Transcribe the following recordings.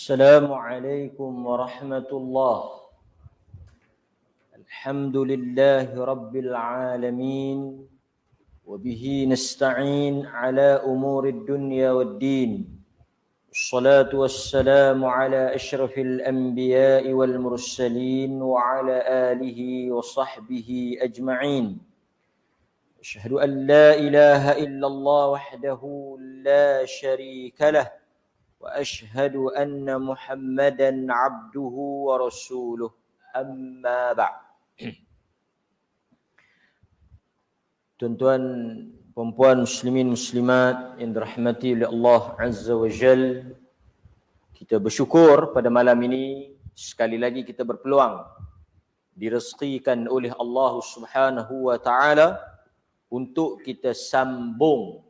السلام عليكم ورحمة الله. الحمد لله رب العالمين، وبه نستعين على أمور الدنيا والدين. الصلاة والسلام على أشرف الأنبياء والمرسلين وعلى آله وصحبه أجمعين. أشهد أن لا إله إلا الله وحده لا شريك له، وأشهد أن محمدا عبده ورسوله. أما بعد. Tuan-tuan, perempuan, muslimin, muslimat yang dirahmati oleh Allah Azza wa Jal, kita bersyukur pada malam ini sekali lagi kita berpeluang direzekikan oleh Allah Subhanahu wa taala untuk kita sambung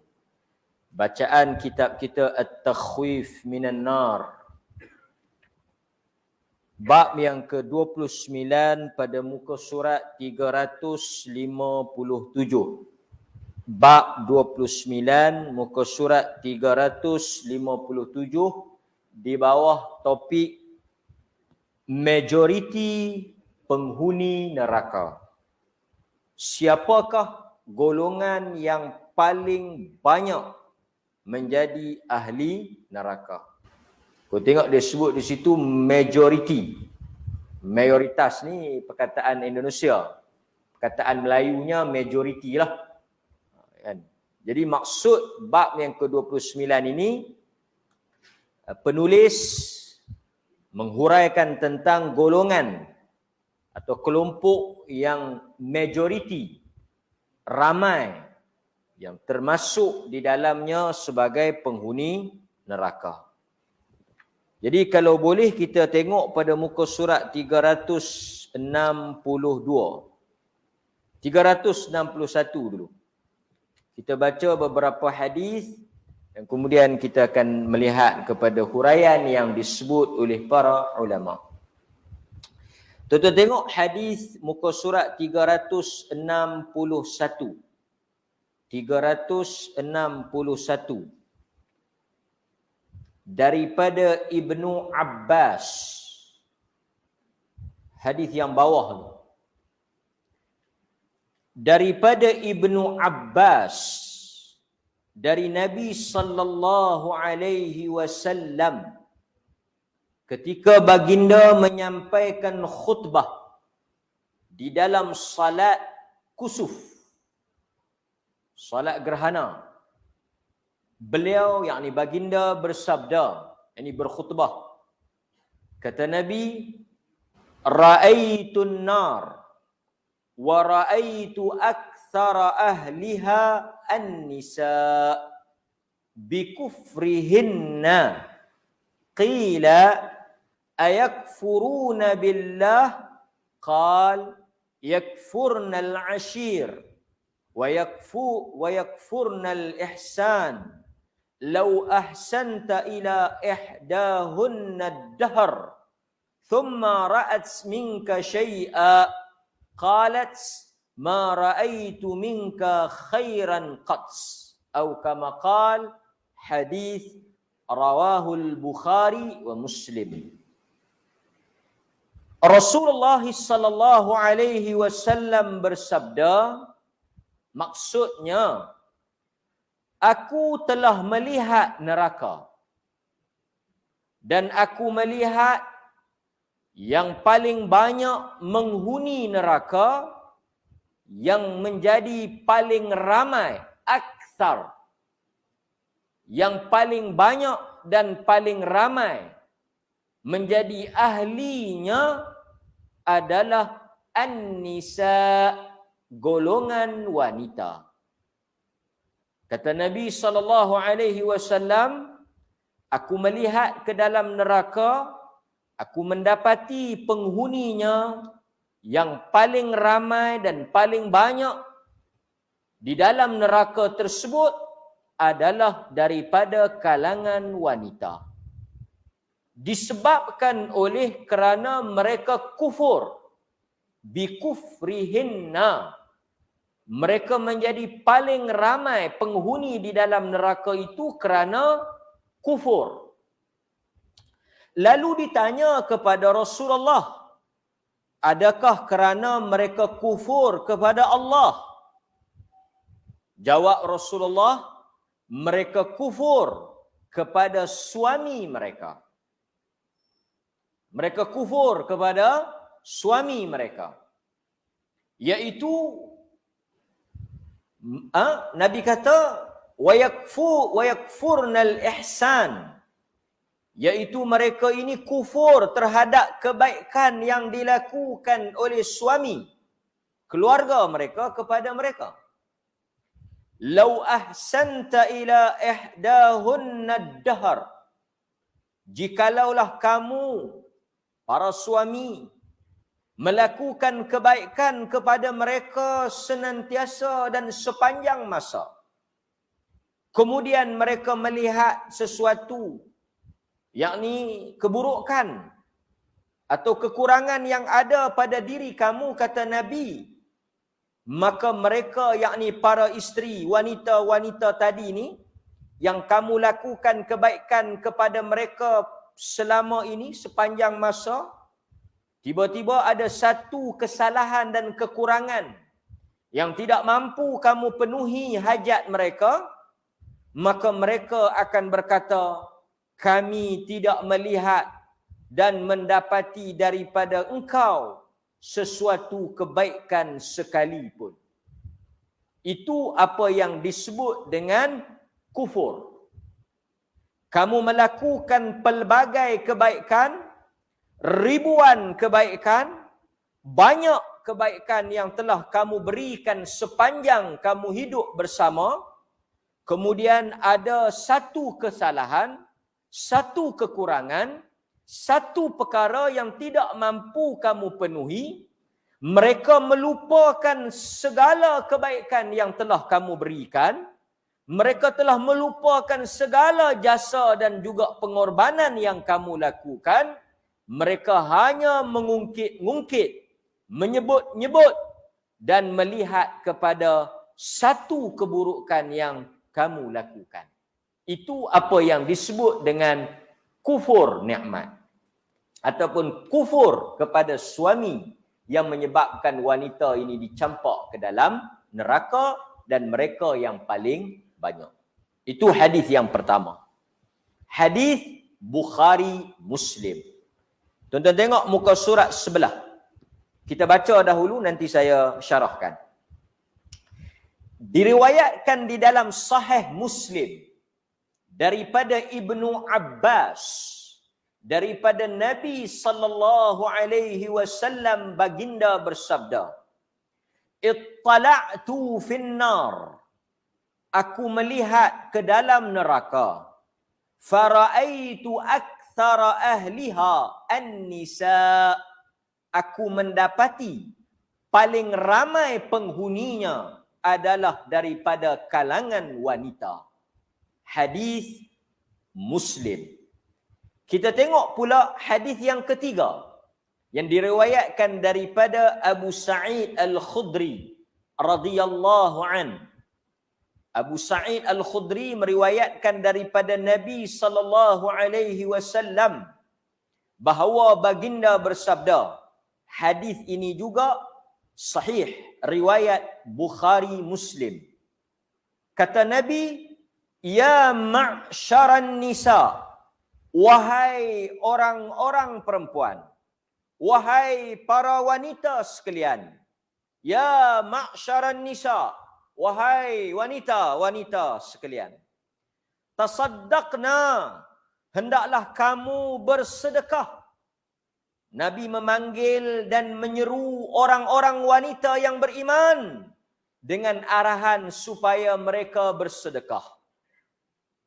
bacaan kitab kita At-Takhwif Minan Nar, bab yang ke-29 pada muka surat 357. Bab 29 muka surat 357 di bawah topik majoriti penghuni neraka. Siapakah golongan yang paling banyak menjadi ahli neraka? Kau tengok dia sebut di situ majoriti. Mayoritas ni perkataan Indonesia. Perkataan Melayunya majoriti lah. Kan? Jadi maksud bab yang ke-29 ini, penulis menghuraikan tentang golongan atau kelompok yang majoriti, ramai, yang termasuk di dalamnya sebagai penghuni neraka. Jadi kalau boleh kita tengok pada muka surat 361 dulu. Kita baca beberapa hadis dan kemudian kita akan melihat kepada huraian yang disebut oleh para ulama. Tuan-tuan tengok hadis muka surat 361. 361 daripada Ibnu Abbas. Hadis yang bawah tu. Daripada Ibnu Abbas dari Nabi sallallahu alaihi wasallam ketika baginda menyampaikan khutbah di dalam salat kusuf, salat gerhana. Beliau, yakni baginda, bersabda, yakni berkhutbah. Kata Nabi, ra'aitun nar wa ra'aitu aktsara ahliha an-nisa bikufrihinna qila ayakfuruna billah qal yakfurna al-ashir wa yakfurna al-ihsan لو أحسنت إلى إحداهن الدهر ثم رأت منك شيئا قالت ما رأيت منك خيرا قط أو كما قال حديث رواه البخاري ومسلم. Rasulullah sallallahu alaihi wasallam bersabda, maksudnya, aku telah melihat neraka dan aku melihat yang paling banyak menghuni neraka, yang menjadi paling ramai, aktsar, yang paling banyak dan paling ramai menjadi ahlinya adalah an-nisa, golongan wanita. Kata Nabi sallallahu alaihi wasallam, aku melihat ke dalam neraka, aku mendapati penghuninya yang paling ramai dan paling banyak di dalam neraka tersebut adalah daripada kalangan wanita. Disebabkan oleh kerana mereka kufur, bikufrihinna, mereka menjadi paling ramai penghuni di dalam neraka itu kerana kufur. Lalu ditanya kepada Rasulullah, adakah kerana mereka kufur kepada Allah? Jawab Rasulullah, mereka kufur kepada suami mereka. Mereka kufur kepada suami mereka. Iaitu Nabi kata wa yakfurnal ihsan, iaitu mereka ini kufur terhadap kebaikan yang dilakukan oleh suami keluarga mereka kepada mereka. Lau ahsanta ila ihdahunna ad-dahr, jikalaulah kamu para suami melakukan kebaikan kepada mereka senantiasa dan sepanjang masa, kemudian mereka melihat sesuatu, yakni keburukan atau kekurangan yang ada pada diri kamu, kata Nabi, maka mereka, yakni para isteri, wanita-wanita tadi ni, yang kamu lakukan kebaikan kepada mereka selama ini, sepanjang masa, tiba-tiba ada satu kesalahan dan kekurangan yang tidak mampu kamu penuhi hajat mereka, maka mereka akan berkata, kami tidak melihat dan mendapati daripada engkau sesuatu kebaikan sekalipun. Itu apa yang disebut dengan kufur. Kamu melakukan pelbagai kebaikan, ribuan kebaikan, banyak kebaikan yang telah kamu berikan sepanjang kamu hidup bersama, kemudian ada satu kesalahan, satu kekurangan, satu perkara yang tidak mampu kamu penuhi, mereka melupakan segala kebaikan yang telah kamu berikan, mereka telah melupakan segala jasa dan juga pengorbanan yang kamu lakukan, mereka hanya mengungkit-ungkit, menyebut-nyebut dan melihat kepada satu keburukan yang kamu lakukan. Itu apa yang disebut dengan kufur nikmat ataupun kufur kepada suami, yang menyebabkan wanita ini dicampak ke dalam neraka dan mereka yang paling banyak. Itu hadis yang pertama. Hadis Bukhari Muslim. Tuan-tuan tengok muka surat sebelah. Kita baca dahulu, nanti saya syarahkan. Diriwayatkan di dalam Sahih Muslim daripada Ibnu Abbas, daripada Nabi sallallahu alaihi wasallam baginda bersabda, "Ittala'tu finnar." Aku melihat ke dalam neraka. Fara'aitu aktsara ahliha an-nisa. Aku mendapati paling ramai penghuninya adalah daripada kalangan wanita. Hadis Muslim. Kita tengok pula hadis yang ketiga yang diriwayatkan daripada Abu Sa'id Al-Khudri radhiyallahu an. Abu Sa'id Al-Khudri meriwayatkan daripada Nabi sallallahu alaihi wasallam bahawa baginda bersabda. Hadis ini juga sahih, riwayat Bukhari Muslim. Kata Nabi, "Ya ma'syaran nisa," wahai orang-orang perempuan, wahai para wanita sekalian. Ya ma'syaran nisa, wahai wanita-wanita sekalian. Tasaddaqna, hendaklah kamu bersedekah. Nabi memanggil dan menyeru orang-orang wanita yang beriman dengan arahan supaya mereka bersedekah.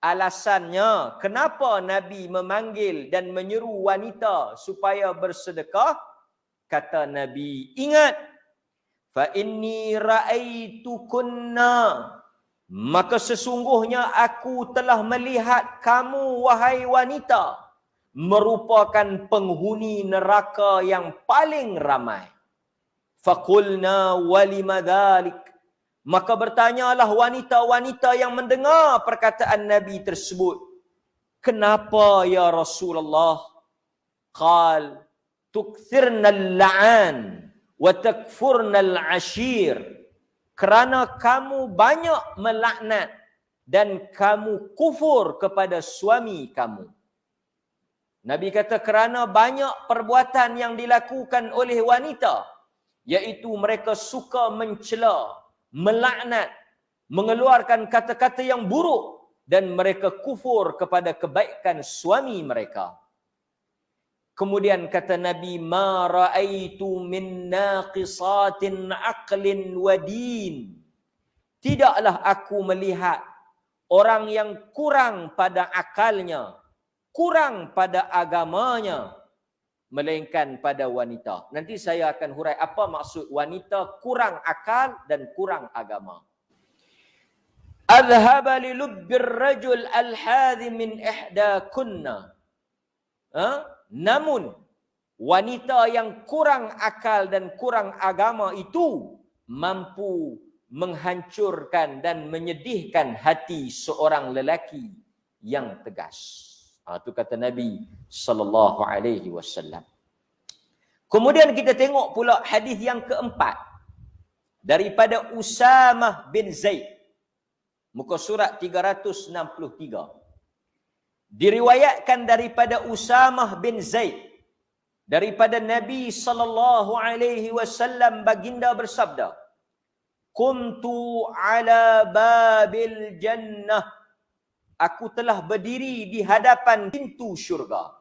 Alasannya, kenapa Nabi memanggil dan menyeru wanita supaya bersedekah? Kata Nabi, ingat, fa inni ra'aitukunna, maka sesungguhnya aku telah melihat kamu, wahai wanita, merupakan penghuni neraka yang paling ramai. Faqulna walima dhalik, maka bertanyalah wanita-wanita yang mendengar perkataan Nabi tersebut, kenapa ya Rasulullah? Qal tukthirna al-la'an wa takfurna al-ashir. Kerana kamu banyak melaknat dan kamu kufur kepada suami kamu. Nabi kata kerana banyak perbuatan yang dilakukan oleh wanita, iaitu mereka suka mencela, melaknat, mengeluarkan kata-kata yang buruk dan mereka kufur kepada kebaikan suami mereka. Kemudian kata Nabi, ma ra'aitu min naqisatin aqlin wa din. Tidaklah aku melihat orang yang kurang pada akalnya, kurang pada agamanya, melainkan pada wanita. Nanti saya akan hurai apa maksud wanita kurang akal dan kurang agama. Adhaba li lubbir rajul al-hadhi min ihda kunna. Namun wanita yang kurang akal dan kurang agama itu mampu menghancurkan dan menyedihkan hati seorang lelaki yang tegas. Itu kata Nabi sallallahu alaihi wasallam. Kemudian kita tengok pula hadis yang keempat daripada Usamah bin Zaid, muka surat 363. Diriwayatkan daripada Usamah bin Zaid daripada Nabi sallallahu alaihi wasallam baginda bersabda, "Kuntu ala babil jannah." Aku telah berdiri di hadapan pintu syurga.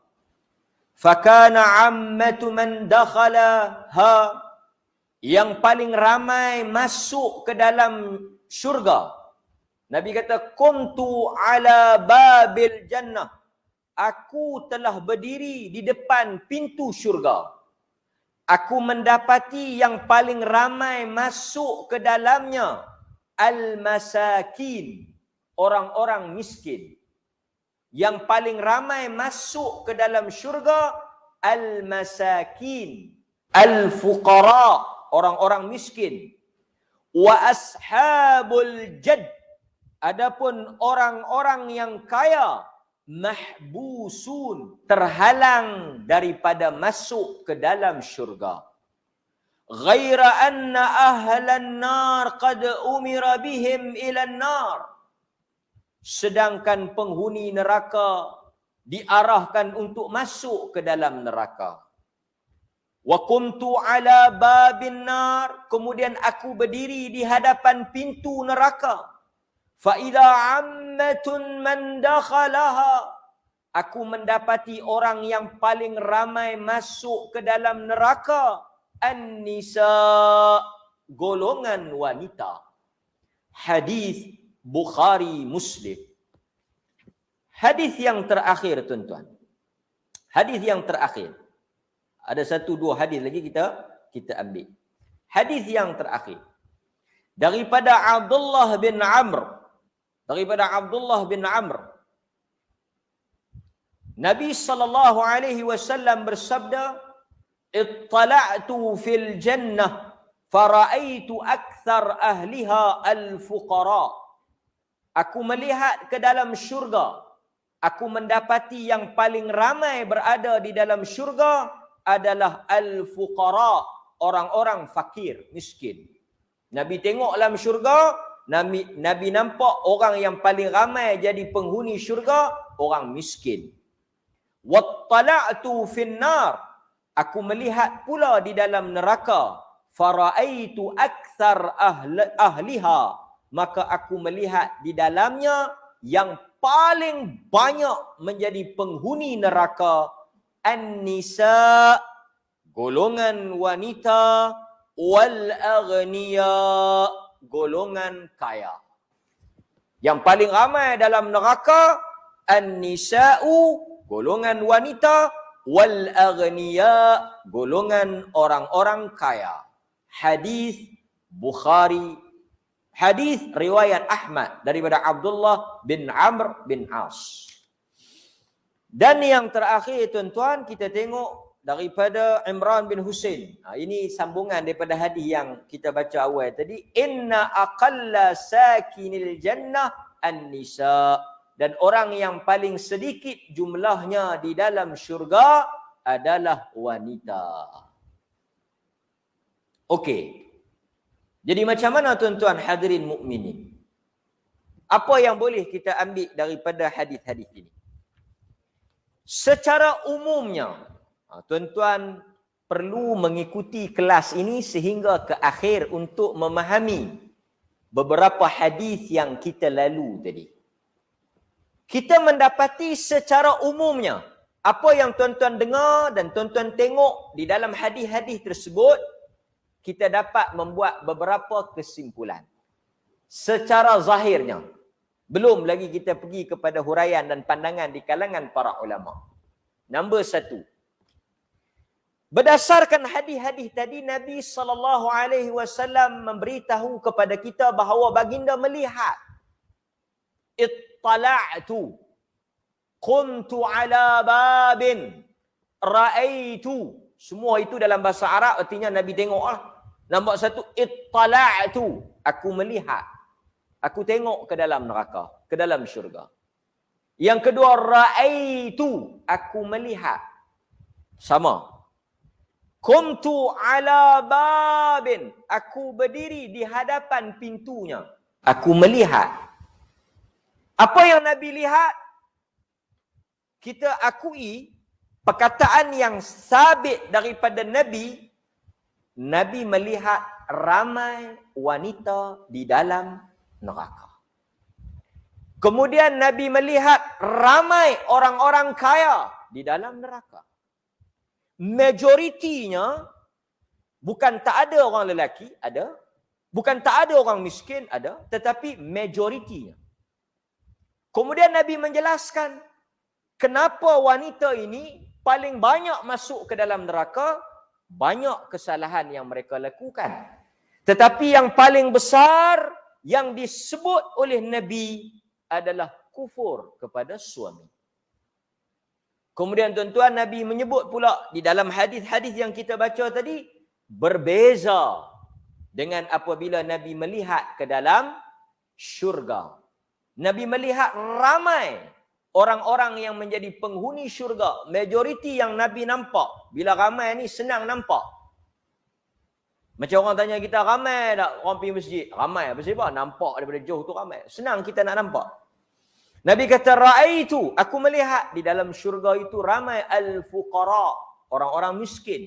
Fakana ammatu man dakhalaha. Yang paling ramai masuk ke dalam syurga. Nabi kata, kuntu ala babil jannah. Aku telah berdiri di depan pintu syurga. Aku mendapati yang paling ramai masuk ke dalamnya al-masakin, orang-orang miskin. Yang paling ramai masuk ke dalam syurga al-masakin, al-fuqara, orang-orang miskin. Wa ashabul jad, adapun orang-orang yang kaya, mahbusun, terhalang daripada masuk ke dalam syurga. Ghaira anna ahlan nar qad umira bihim ila nar. Sedangkan penghuni neraka diarahkan untuk masuk ke dalam neraka. Wa kuntu ala babin nar, kemudian aku berdiri di hadapan pintu neraka. Fa idza ammatun man dakhalaha, aku mendapati orang yang paling ramai masuk ke dalam neraka an-nisa, golongan wanita. Hadis Bukhari Muslim. Hadis yang terakhir tuan-tuan. Hadis yang terakhir. Ada satu dua hadis lagi kita ambil. Hadis yang terakhir. Daripada Abdullah bin Amr. Nabi sallallahu alaihi wasallam bersabda, "Ittala'tu fil jannah fara'aitu akthar ahliha al-fuqara." Aku melihat ke dalam syurga. Aku mendapati yang paling ramai berada di dalam syurga adalah al-fuqara, orang-orang fakir, miskin. Nabi tengok dalam syurga, Nabi nampak orang yang paling ramai jadi penghuni syurga, orang miskin. Wattala'tu finnar, aku melihat pula di dalam neraka, fara'aitu akthar ahliha, maka aku melihat di dalamnya yang paling banyak menjadi penghuni neraka an-nisa, golongan wanita, wal aghniya, golongan kaya. Yang paling ramai dalam neraka an-nisa'u, golongan wanita, wal aghniya, golongan orang-orang kaya. Hadis Bukhari. Hadis riwayat Ahmad daripada Abdullah bin Amr bin As. Dan yang terakhir tuan-tuan, kita tengok daripada Imran bin Husain. Ini sambungan daripada hadis yang kita baca awal tadi. Inna aqalla sakinil jannah an-nisa. Dan orang yang paling sedikit jumlahnya di dalam syurga adalah wanita. Okey. Jadi macam mana tuan-tuan hadirin mukminin? Apa yang boleh kita ambil daripada hadis-hadis ini? Secara umumnya, tuan-tuan perlu mengikuti kelas ini sehingga ke akhir untuk memahami beberapa hadis yang kita lalu tadi. Kita mendapati secara umumnya, apa yang tuan-tuan dengar dan tuan-tuan tengok di dalam hadis-hadis tersebut, kita dapat membuat beberapa kesimpulan. Secara zahirnya, belum lagi kita pergi kepada huraian dan pandangan di kalangan para ulama. Nombor 1. Berdasarkan hadis-hadis tadi, Nabi SAW memberitahu kepada kita bahawa baginda melihat. Ittala'tu, qumtu ala babin, ra'aitu. Semua itu dalam bahasa Arab artinya Nabi tengoklah. Nombor 1, ittala'tu, aku melihat. Aku tengok ke dalam neraka, ke dalam syurga. Yang kedua, ra'aitu, aku melihat. Sama. Qumtu ala babin, aku berdiri di hadapan pintunya. Aku melihat. Apa yang Nabi lihat? Kita akui perkataan yang sabit daripada Nabi. Nabi melihat ramai wanita di dalam neraka. Kemudian Nabi melihat ramai orang-orang kaya di dalam neraka. Majoritinya bukan tak ada orang lelaki, ada. Bukan tak ada orang miskin, ada. Tetapi majoritinya. Kemudian Nabi menjelaskan kenapa wanita ini paling banyak masuk ke dalam neraka, banyak kesalahan yang mereka lakukan. Tetapi yang paling besar yang disebut oleh Nabi adalah kufur kepada suami. Kemudian tuan-tuan, Nabi menyebut pula di dalam hadis-hadis yang kita baca tadi, berbeza dengan apabila Nabi melihat ke dalam syurga. Nabi melihat ramai orang-orang yang menjadi penghuni syurga. Majoriti yang Nabi nampak. Bila ramai ni senang nampak. Macam orang tanya kita, ramai tak orang pergi masjid? Ramai. Apa sebab? Nampak daripada jauh tu ramai. Senang kita nak nampak. Nabi kata, ra'aitu, aku melihat di dalam syurga itu ramai al-fuqara, orang-orang miskin.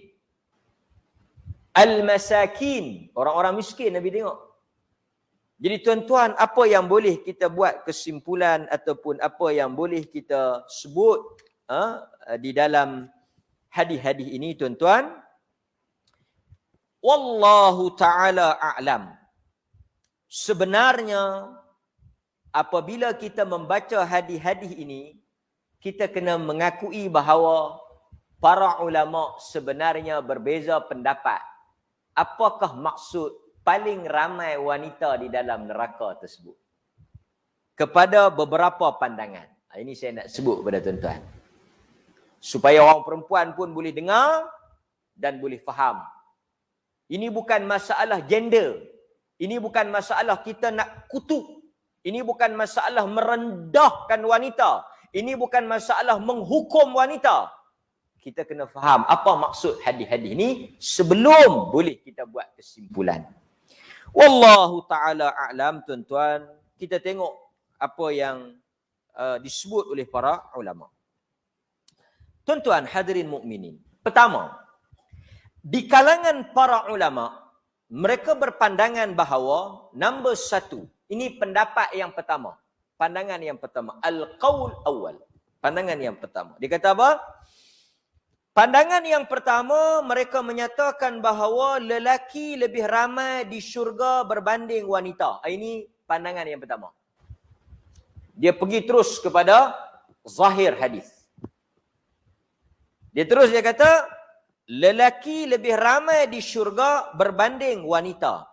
Al-masakin, orang-orang miskin Nabi tengok. Jadi tuan-tuan, apa yang boleh kita buat kesimpulan ataupun apa yang boleh kita sebut di dalam hadis-hadis ini tuan-tuan? Wallahu ta'ala a'lam. Sebenarnya, apabila kita membaca hadis-hadis ini, kita kena mengakui bahawa para ulama sebenarnya berbeza pendapat. Apakah maksud paling ramai wanita di dalam neraka tersebut? Kepada beberapa pandangan. Ini saya nak sebut kepada tuan-tuan. Supaya orang perempuan pun boleh dengar dan boleh faham. Ini bukan masalah gender. Ini bukan masalah kita nak kutuk. Ini bukan masalah merendahkan wanita. Ini bukan masalah menghukum wanita. Kita kena faham apa maksud hadis-hadis ini sebelum boleh kita buat kesimpulan. Wallahu ta'ala a'lam tuan-tuan. Kita tengok apa yang disebut oleh para ulama. Tuan-tuan hadirin mukminin. Pertama, di kalangan para ulama, mereka berpandangan bahawa nombor 1, ini pendapat yang pertama. Pandangan yang pertama. Al-qaul awal. Pandangan yang pertama. Dia kata apa? Pandangan yang pertama, mereka menyatakan bahawa lelaki lebih ramai di syurga berbanding wanita. Ini pandangan yang pertama. Dia pergi terus kepada zahir hadis. Dia kata, lelaki lebih ramai di syurga berbanding wanita.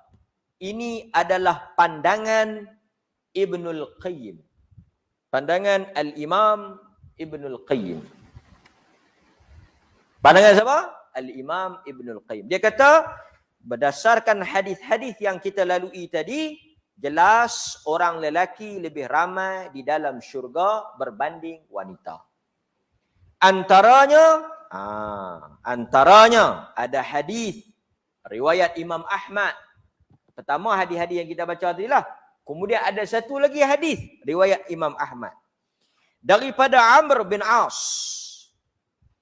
Ini adalah pandangan Ibnul Qayyim. Pandangan Al-Imam Ibnul Qayyim. Pandangan siapa? Al-Imam Ibnul Qayyim. Dia kata, berdasarkan hadis-hadis yang kita lalui tadi, jelas orang lelaki lebih ramai di dalam syurga berbanding wanita. Antaranya, Antaranya ada hadis riwayat Imam Ahmad. Pertama hadis-hadis yang kita baca tadi lah. Kemudian ada satu lagi hadis riwayat Imam Ahmad. Daripada Amr bin As.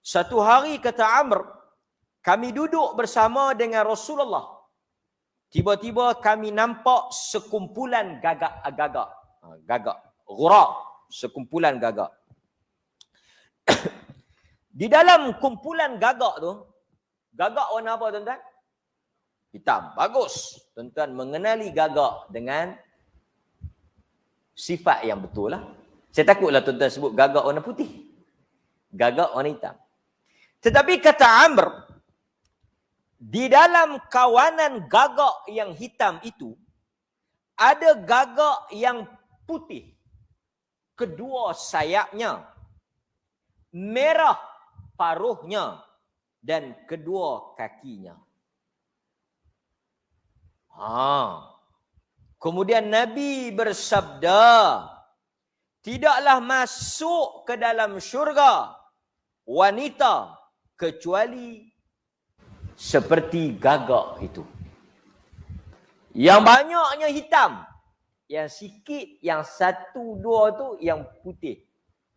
Satu hari kata Amr, kami duduk bersama dengan Rasulullah. Tiba-tiba kami nampak sekumpulan gagak. Ghurab, sekumpulan gagak. Di dalam kumpulan gagak tu, gagak warna apa tuan-tuan? Hitam. Bagus. Tuan-tuan mengenali gagak dengan sifat yang betul lah. Saya takutlah tuan-tuan sebut gagak warna putih. Gagak warna hitam. Tetapi kata Amr, di dalam kawanan gagak yang hitam itu, ada gagak yang putih. Kedua sayapnya, merah paruhnya, dan kedua kakinya. Kemudian Nabi bersabda, tidaklah masuk ke dalam syurga wanita kecuali seperti gagak itu. Yang banyaknya hitam, yang sikit, yang satu dua tu yang putih.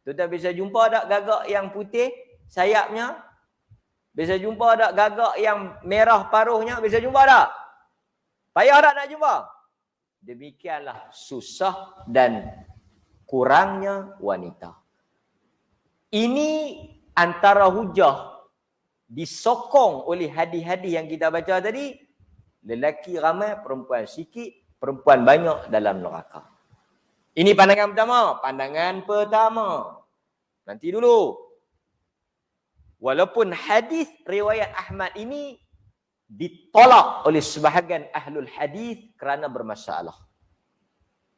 Tuan-tuan bisa jumpa tak gagak yang putih sayapnya? Bisa jumpa tak gagak yang merah paruhnya? Bisa jumpa tak? Payah tak nak jumpa? Demikianlah susah dan kurangnya wanita. Ini antara hujah disokong oleh hadis-hadis yang kita baca tadi. Lelaki ramai, perempuan sikit, perempuan banyak dalam neraka. Ini pandangan pertama. Pandangan pertama. Nanti dulu. Walaupun hadis riwayat Ahmad ini ditolak oleh sebahagian ahlul hadis kerana bermasalah.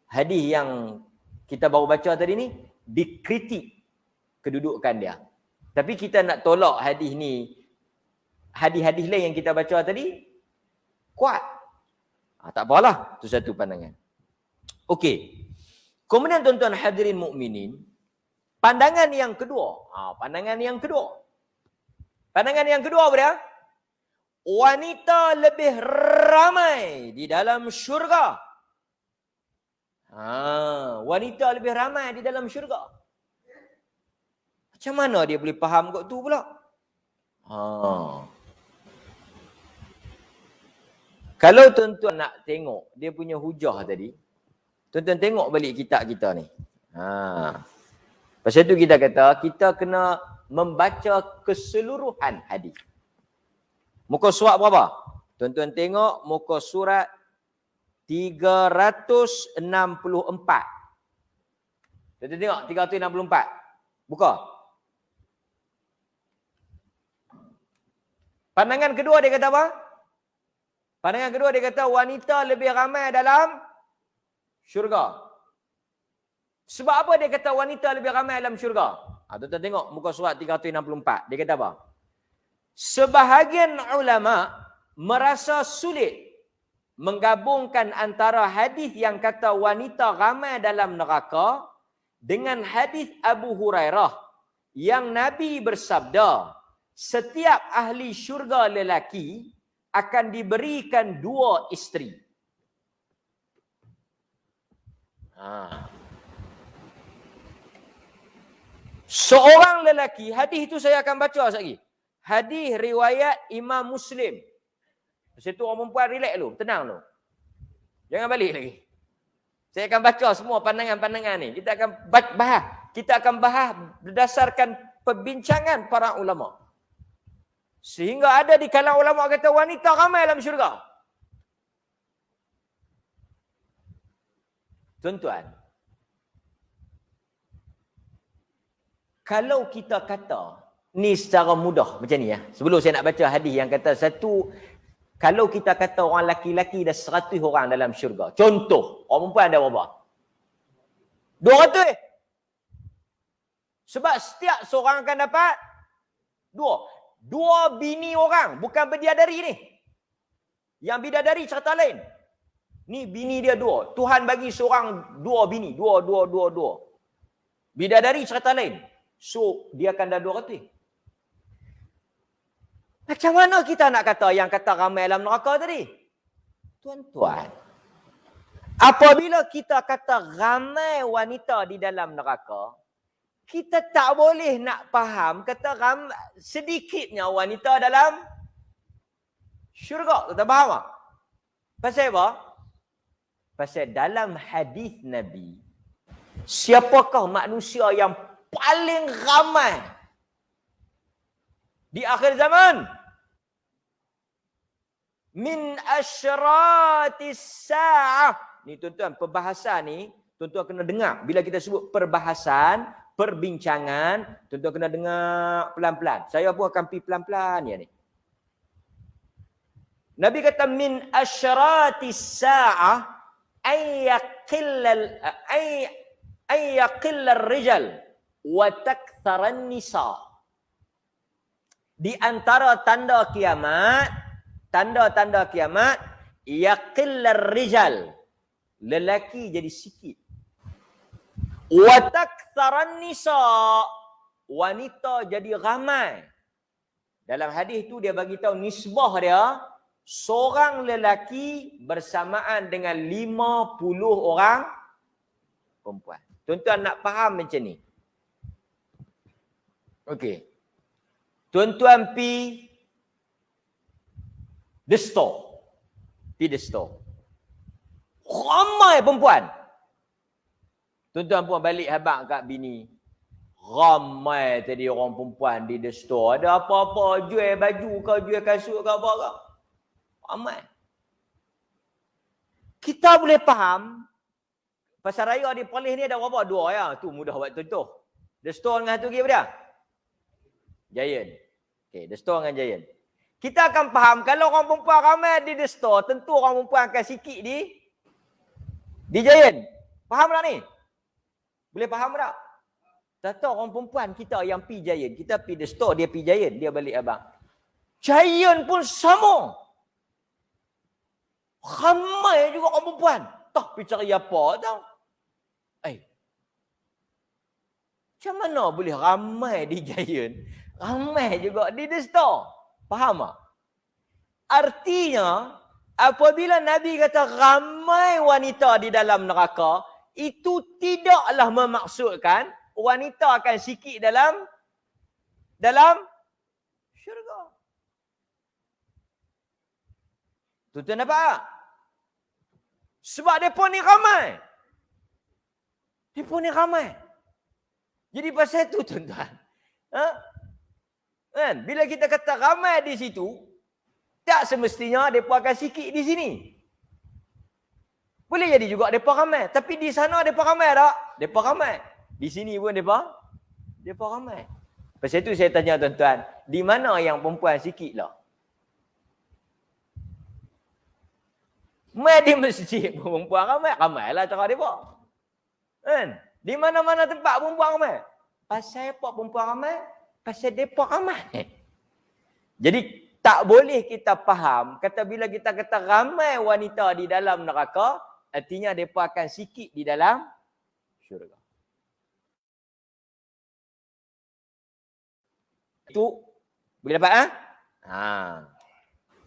Hadis yang kita baru baca tadi ni dikritik kedudukan dia. Tapi kita nak tolak hadis ni, hadis-hadis lain yang kita baca tadi kuat. Tak apalah, itu satu pandangan. Okey. Kemudian tuan-tuan hadirin mukminin, pandangan yang kedua. Pandangan yang kedua apa dia? Wanita lebih ramai di dalam syurga. Wanita lebih ramai di dalam syurga. Macam mana dia boleh faham kot tu pula? Kalau tuan-tuan nak tengok dia punya hujah tadi, tuan-tuan tengok balik kitab kita ni. Pasal tu kita kata, kita kena membaca keseluruhan hadis. Muka surat berapa? Tuan-tuan tengok muka surat 364. Tuan-tuan tengok 364. Buka. Pandangan kedua dia kata apa? Pandangan kedua dia kata wanita lebih ramai dalam syurga. Sebab apa dia kata wanita lebih ramai dalam syurga? Tuan-tuan tengok muka surat 364. Dia kata apa? Sebahagian ulama merasa sulit menggabungkan antara hadis yang kata wanita ramai dalam neraka dengan hadis Abu Hurairah yang Nabi bersabda, setiap ahli syurga lelaki akan diberikan 2 isteri. Seorang lelaki, hadis itu saya akan baca sekali. Hadis riwayat Imam Muslim. Situ orang perempuan relax dulu, tenang dulu. Jangan balik lagi. Saya akan baca semua pandangan-pandangan ni. Kita akan bahas berdasarkan perbincangan para ulama. Sehingga ada di kalangan ulama kata wanita ramai dalam syurga. Tuan-tuan, kalau kita kata ni secara mudah macam ni ya. Sebelum saya nak baca hadis yang kata satu, kalau kita kata orang laki-laki dah 100 orang dalam syurga. Contoh, orang perempuan ada berapa? 200. Sebab setiap seorang akan dapat 2 bini orang, bukan bidadari ni. Yang bidadari cerita lain. Ni bini dia 2. Tuhan bagi seorang 2 bini, 2. Bidadari cerita lain. So dia akan dah 200. Macam mana kita nak kata yang kata ramai dalam neraka tadi? Tuan-tuan, apabila kita kata ramai wanita di dalam neraka, kita tak boleh nak faham kata sedikitnya wanita dalam syurga. Kita faham tak? Pasal apa? Pasal dalam hadis Nabi, siapakah manusia yang paling ramai di akhir zaman? Min asyratis sa'ah. Ni tuan-tuan, perbahasan ni, tuan-tuan kena dengar. Bila kita sebut perbahasan, perbincangan, tuan-tuan kena dengar pelan-pelan. Saya pun akan pergi pelan-pelan ya ni. Nabi kata min asyratis sa'ah ayyaqillal rijal wa taktharan nisa. Di antara tanda-tanda kiamat, yaqillal rijal, lelaki jadi sikit. Wa taktharan nisa, wanita jadi ramai. Dalam hadis tu dia bagi tahu nisbah dia, seorang lelaki bersamaan dengan 50 orang perempuan. Tuan-tuan nak faham macam ni? Okey. Tuan-tuan pi the store. Pi the store. Ramai perempuan. Tuan-tuan pun balik habaq kat bini. Ramai tadi orang perempuan di the store. Ada apa-apa, jual baju ke, jual kasut ke apa ke. Ramai. Kita boleh faham pasal raya di Perlis ni ada berapa? 2 ya. Tu mudah buat contoh. The store dengan satu lagi apa dia? Giant. Okey, the store dengan Giant. Kita akan faham kalau orang perempuan ramai di the store, tentu orang perempuan akan sikit di Giant. Faham tak ni? Boleh faham tak? Tak orang perempuan kita yang pi Giant. Kita pi the store, dia pi Giant, dia balik abang. Giant pun sama. Ramai juga orang perempuan. Tak pergi cari apa tau. Macam mana boleh ramai di Giant? Ramai juga di the store. Faham tak? Artinya, apabila Nabi kata ramai wanita di dalam neraka, itu tidaklah memaksudkan wanita akan sikit dalam syurga. Tuan-tuan nampak tak? Sebab mereka ni ramai. Mereka ni ramai. Jadi pasal tu tuan-tuan. Kan? Bila kita kata ramai di situ, tak semestinya mereka akan sikit di sini. Boleh jadi juga mereka ramai. Tapi di sana mereka ramai tak? Mereka ramai. Di sini pun mereka ramai. Pasal tu saya tanya tuan-tuan, di mana yang perempuan sikit lah? Mai di masjid perempuan ramai. Ramailah cara mereka. Kan? Di mana-mana tempat perempuan ramai. Pasal apa perempuan ramai? Pasal mereka ramai. Jadi tak boleh kita faham, kata bila kita kata ramai wanita di dalam neraka, artinya mereka akan sikit di dalam syurga. Itu boleh dapat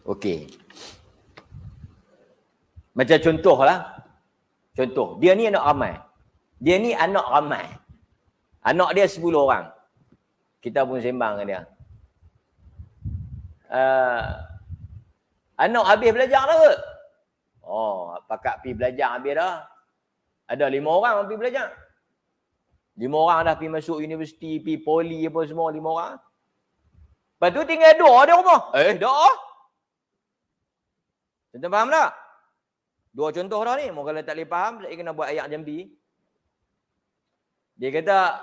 okey. Macam contohlah. Contoh, dia ni anak ramai. Dia ni anak ramai. Anak dia 10 orang. Kita pun sembang dengan dia. Anak habis belajar dah ke? Oh, pakak pergi belajar habis dah. Ada 5 orang pergi belajar. 5 orang dah pergi masuk universiti, pergi poli apa semua, 5 orang. Lepas tu tinggal 2 dia rumah. Dah. Tuan-tuan faham tak? 2 contoh dah ni. Kalau tak boleh faham, saya kena buat ayat Jambi. Dia kata,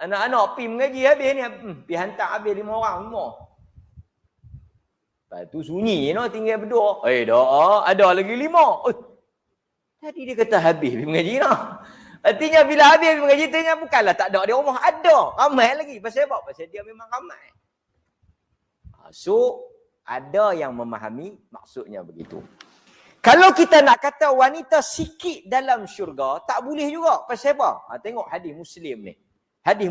anak-anak pergi mengaji habis ni. Pergi hantar habis 5 orang rumah. Lepas tu sunyi no, tinggal berdua. Dah. Ada lagi 5. Tadi dia kata habis pergi mengaji no. Artinya bila habis pergi mengaji, tanya bukanlah tak ada di rumah. Ada. Ramai lagi. Pasal apa? Pasal dia memang ramai. So, ada yang memahami maksudnya begitu. Kalau kita nak kata wanita sikit dalam syurga, tak boleh juga. Pasal apa? Tengok hadis Muslim ni. Hadis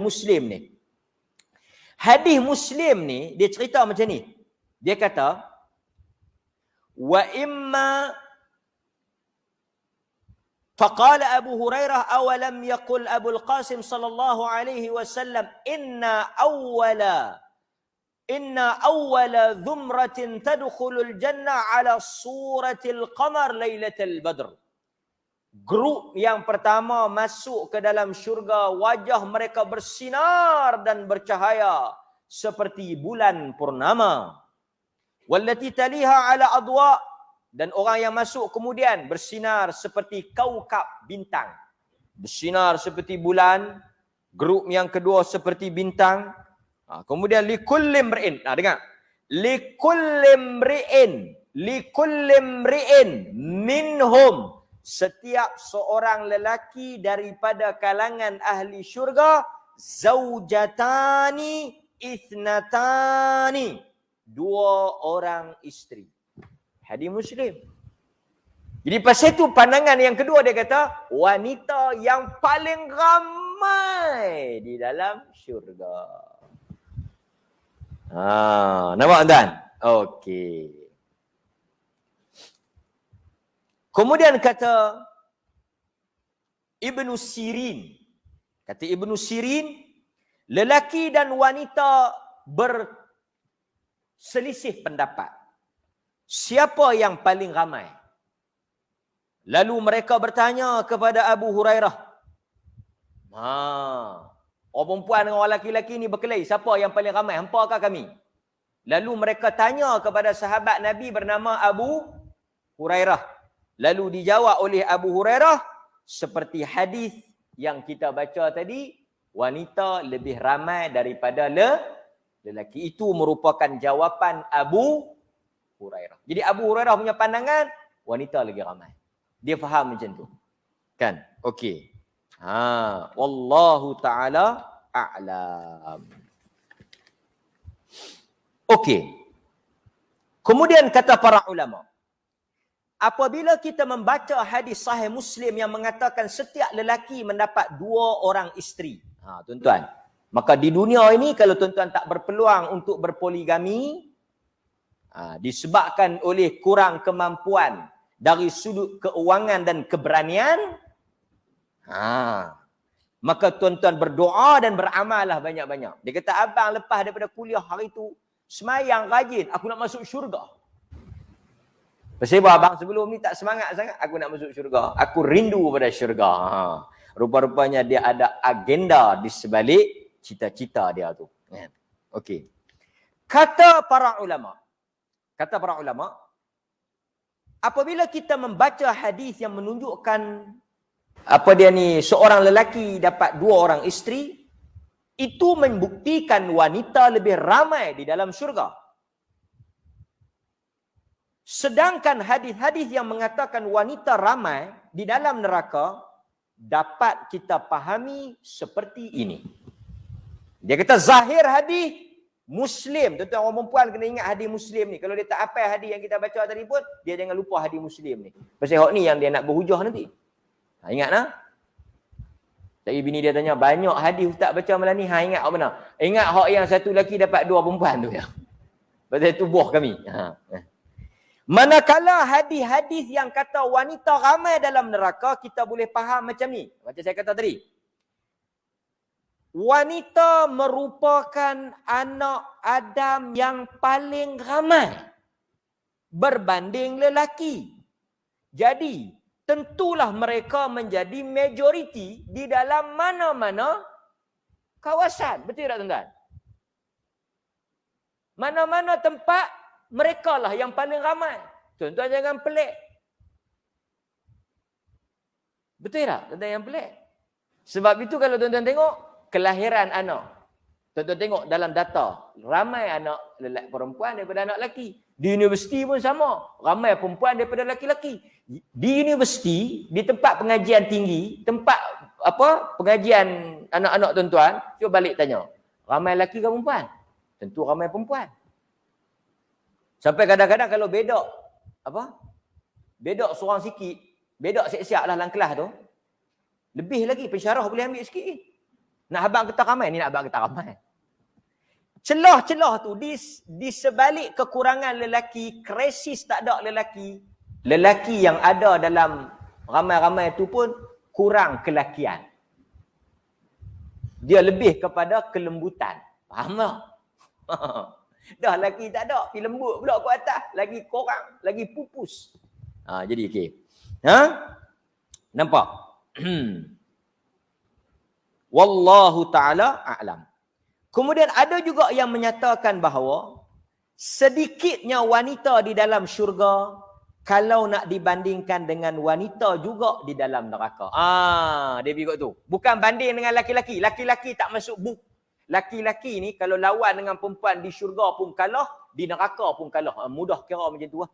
Muslim ni, dia cerita macam ni. Dia kata, wa imma faqala Abu Hurairah awalam yaqul Abu Al-Qasim sallallahu alaihi wasallam inna awwala dhumratin tadkhulul jannah ala suratil qamar lailatul badr. Grup yang pertama masuk ke dalam syurga, wajah mereka bersinar dan bercahaya seperti bulan purnama. Wallati taliha ala adwa, dan orang yang masuk kemudian bersinar seperti kaukab bintang. Bersinar seperti bulan. Grup yang kedua seperti bintang. Kemudian likulli mri'in. Dengar. Likulli mri'in minhum, setiap seorang lelaki daripada kalangan ahli syurga, zaujatani ithnatani, 2 orang isteri. Hadis Muslim. Jadi pasal itu pandangan yang kedua dia kata, wanita yang paling ramai di dalam syurga. Nampak tuan? Okey. Kemudian kata Ibnu Sirin. Kata Ibnu Sirin, lelaki dan wanita berselisih pendapat. Siapa yang paling ramai? Lalu mereka bertanya kepada Abu Hurairah. Orang perempuan dengan orang lelaki ni berkelahi. Siapa yang paling ramai? Hampa ke kami? Lalu mereka tanya kepada sahabat Nabi bernama Abu Hurairah. Lalu dijawab oleh Abu Hurairah seperti hadis yang kita baca tadi, wanita lebih ramai daripada lelaki. Itu merupakan jawapan Abu Hurairah. Jadi Abu Hurairah punya pandangan, wanita lagi ramai. Dia faham macam tu. Kan? Okey. Wallahu ta'ala a'lam. Okey. Kemudian kata para ulama, apabila kita membaca hadis sahih Muslim yang mengatakan setiap lelaki mendapat 2 orang isteri. Tuan-tuan, maka di dunia ini kalau tuan-tuan tak berpeluang untuk berpoligami, disebabkan oleh kurang kemampuan dari sudut keuangan dan keberanian, maka tuan-tuan berdoa dan beramallah banyak-banyak. Dia kata, abang lepas daripada kuliah hari tu, semayang rajin, aku nak masuk syurga. Pasal abang sebelum ni tak semangat sangat, aku nak masuk syurga. Aku rindu pada syurga. Rupa-rupanya dia ada agenda di sebalik cita-cita dia tu. Okey. Kata para ulama, apabila kita membaca hadis yang menunjukkan seorang lelaki dapat 2 orang isteri, itu membuktikan wanita lebih ramai di dalam syurga. Sedangkan hadis-hadis yang mengatakan wanita ramai di dalam neraka dapat kita pahami seperti ini. Dia kata zahir hadis Muslim. Tuan-tuan, orang perempuan kena ingat hadis Muslim ni. Kalau dia tak hafal hadis yang kita baca tadi pun, dia jangan lupa hadis Muslim ni. Pasal hak ni yang dia nak berhujah nanti. Ingat nah? Tadi bini dia tanya, banyak hadis ustaz baca malam ni. Ingat hak mana? Ingat hak yang satu lelaki dapat 2 perempuan tu ya. Pasal itu buah kami. Manakala hadis-hadis yang kata wanita ramai dalam neraka, kita boleh faham macam ni. Macam saya kata tadi. Wanita merupakan anak Adam yang paling ramai berbanding lelaki. Jadi, tentulah mereka menjadi majoriti di dalam mana-mana kawasan. Betul tak tuan-tuan? Mana-mana tempat, mereka lah yang paling ramai. Tuan-tuan jangan pelik. Betul tak? Tuan-tuan yang pelik. Sebab itu kalau tuan-tuan tengok, kelahiran anak. Tuan-tuan tengok dalam data, ramai anak lelaki perempuan daripada anak lelaki. Di universiti pun sama, ramai perempuan daripada lelaki-lelaki. Di universiti, di tempat pengajian tinggi, tempat pengajian anak-anak tuan-tuan, cuba balik tanya, ramai lelaki ke perempuan? Tentu ramai perempuan. Sampai kadang-kadang kalau bedok seorang sikit, bedok siap-siap lah dalam kelas tu, lebih lagi pensyarah boleh ambil sikit. Nak abang kita ramai, ni nak abang kita ramai. celah-celah tu di sebalik kekurangan lelaki, krisis tak ada lelaki. Lelaki yang ada dalam ramai-ramai tu pun kurang kelakian. Dia lebih kepada kelembutan. Faham tak? Dah lelaki tak ada, pergi lembut pula ke atas, lagi korang, lagi pupus. Jadi okey. Nampak? Wallahu ta'ala a'lam. Kemudian ada juga yang menyatakan bahawa sedikitnya wanita di dalam syurga kalau nak dibandingkan dengan wanita juga di dalam neraka. Dia pergi kat tu. Bukan banding dengan laki-laki. Laki-laki tak masuk buk. Laki-laki ni kalau lawan dengan perempuan di syurga pun kalah, di neraka pun kalah. Mudah kira macam tu lah.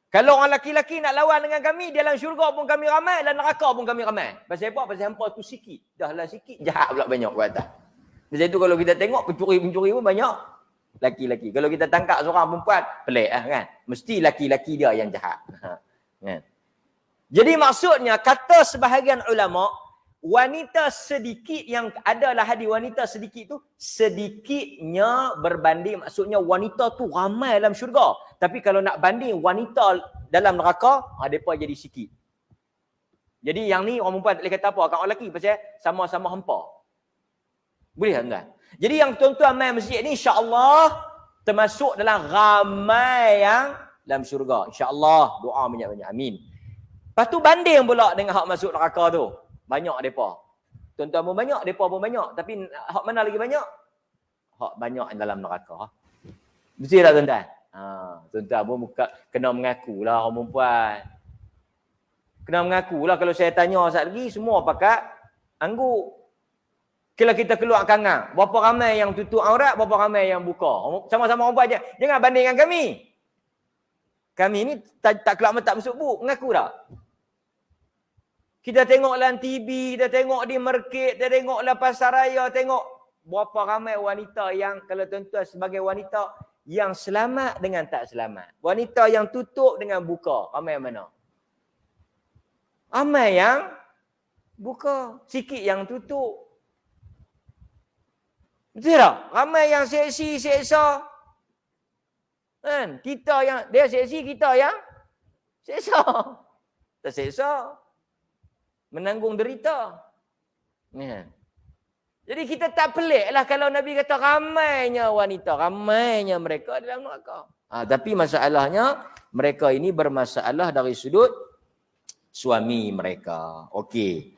Kalau orang laki-laki nak lawan dengan kami, dalam syurga pun kami ramai, dalam neraka pun kami ramai. Pasal apa? Pasal hampa tu sikit. Dah lah sikit, jahat pula banyak kat atas. Pasal tu kalau kita tengok, pencuri-pencuri pun banyak laki-laki. Kalau kita tangkap seorang perempuan, pelik lah kan. Mesti laki-laki dia yang jahat. Kan? Jadi maksudnya, kata sebahagian ulama', wanita sedikit yang adalah hadis wanita sedikit tu, sedikitnya berbanding, maksudnya wanita tu ramai dalam syurga. Tapi kalau nak banding wanita dalam neraka, mereka jadi sikit. Jadi yang ni orang perempuan tak boleh kata apa kat orang lelaki pasal sama-sama hampa. Boleh tak tuan? Jadi yang tuan-tuan main masjid ni insya-Allah termasuk dalam ramai yang dalam syurga. Insya-Allah doa banyak-banyak. Amin. Lepas tu banding pula dengan hak masuk neraka tu. Banyak depa. Tuan-tuan pun banyak, depa pun banyak. Tapi hak mana lagi banyak? Hak banyak dalam neraka. Betul tak tuan-tuan? Tuan-tuan pun kena mengakulah orang perempuan. Kena mengakulah kalau saya tanya sat lagi semua pakat angguk. Kalau kita keluar kangang, berapa ramai yang tutup aurat, berapa ramai yang buka. Sama-sama orang buat je. Jangan bandingkan kami. Kami ni tak keluar tak masuk buk. Mengaku tak? Kita tengok dalam TV, kita tengok di market, kita tengok dalam pasar raya, tengok berapa ramai wanita yang, kalau tuan-tuan sebagai wanita, yang selamat dengan tak selamat. Wanita yang tutup dengan buka. Ramai yang mana? Ramai yang buka. Sikit yang tutup. Betul tak? Ramai yang seksi, seksa. Kan? Kita yang, dia seksi, kita yang seksa. Terseksa. Menanggung derita. Ya. Jadi kita tak pelik lah kalau Nabi kata ramainya wanita, ramainya mereka dalam neraka. Tapi masalahnya, mereka ini bermasalah dari sudut suami mereka. Okey.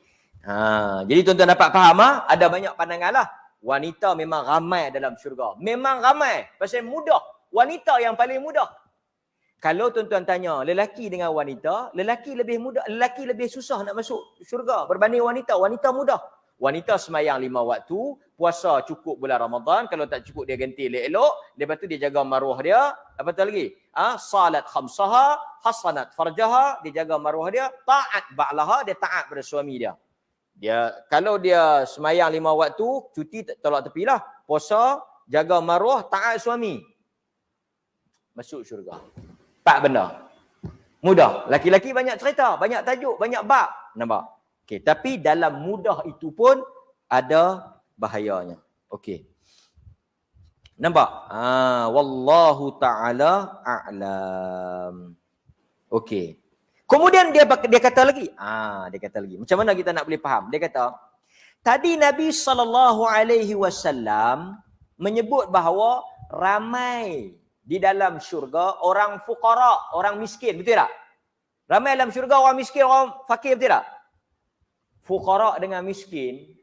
Jadi tuan-tuan dapat faham ada banyak pandangan lah. Wanita memang ramai dalam syurga. Memang ramai. Pasal mudah. Wanita yang paling mudah. Kalau tuan-tuan tanya lelaki dengan wanita, lelaki lebih mudah, lelaki lebih susah nak masuk syurga berbanding wanita. Wanita mudah. Wanita semayang 5 waktu, puasa cukup bulan Ramadan, kalau tak cukup dia ganti elok-elok, lepas tu dia jaga maruah dia, apa tu lagi? Salat khamsaha, hasanat farjaha, dia jaga maruah dia, taat ba'laha, dia taat pada suami dia. Dia kalau dia semayang 5 waktu, cuti tolak tepilah. Puasa, jaga maruah, taat suami. Masuk syurga. 4 benda. Mudah. Laki-laki banyak cerita, banyak tajuk, banyak bab. Nampak? Okey, tapi dalam mudah itu pun ada bahayanya. Okey. Nampak? Wallahu ta'ala a'lam. Okey. Kemudian dia kata lagi. Dia kata lagi. Macam mana kita nak boleh faham? Dia kata, tadi Nabi SAW menyebut bahawa ramai di dalam syurga orang fuqara, orang miskin. Betul tak? Ramai dalam syurga orang miskin, orang fakir. Betul tak? Fuqara dengan miskin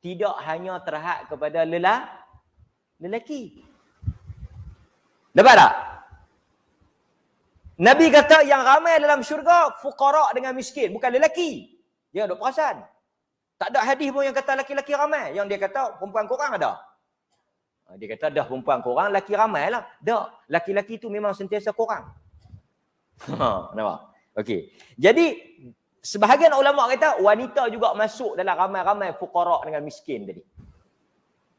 tidak hanya terhad kepada lelaki. Dapat tak? Nabi kata yang ramai dalam syurga, fuqara dengan miskin. Bukan lelaki. Dia ada perasan. Tak ada hadis pun yang kata lelaki-lelaki ramai. Yang dia kata perempuan korang ada. Dia kata dah perempuan korang, lelaki ramai lah. Tak. Lelaki-lelaki tu memang sentiasa korang. Nampak? Okey. Jadi, sebahagian ulama kata wanita juga masuk dalam ramai-ramai fuqara dengan miskin tadi.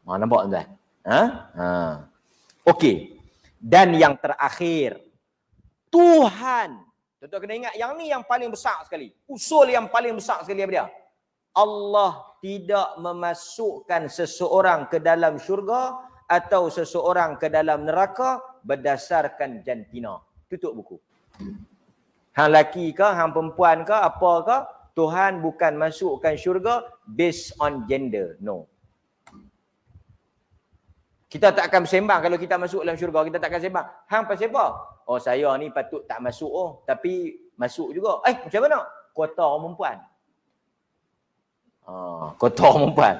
Nampak tuan? Okey. Dan yang terakhir, Tuhan. Tuan-tuan kena ingat, yang ni yang paling besar sekali. Usul yang paling besar sekali apa dia? Allah tidak memasukkan seseorang ke dalam syurga atau seseorang ke dalam neraka berdasarkan jantina. Tutup buku. Hang laki ke, hang perempuan ke, apa ke, Tuhan bukan masukkan syurga based on gender. No. Kita tak akan bersembang kalau kita masuk dalam syurga. Kita tak akan sembang. Hang pasal apa? Oh, saya ni patut tak masuk. Oh, tapi masuk juga. Macam mana? Kuota orang perempuan. Kuota orang perempuan.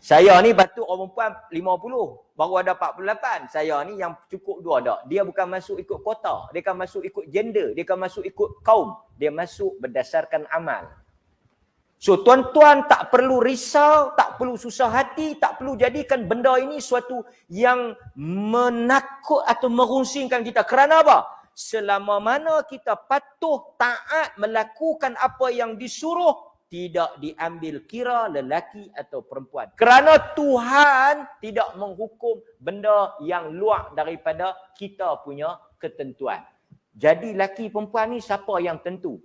Saya ni patut orang perempuan 50. Baru ada 48. Saya ni yang cukup 2 dak. Dia bukan masuk ikut kuota. Dia akan masuk ikut gender. Dia akan masuk ikut kaum. Dia masuk berdasarkan amal. So tuan-tuan tak perlu risau, tak perlu susah hati, tak perlu jadikan benda ini suatu yang menakut atau merunsingkan kita. Kerana apa? Selama mana kita patuh, taat, melakukan apa yang disuruh, tidak diambil kira lelaki atau perempuan. Kerana Tuhan tidak menghukum benda yang luar daripada kita punya ketentuan. Jadi lelaki perempuan ni siapa yang tentu?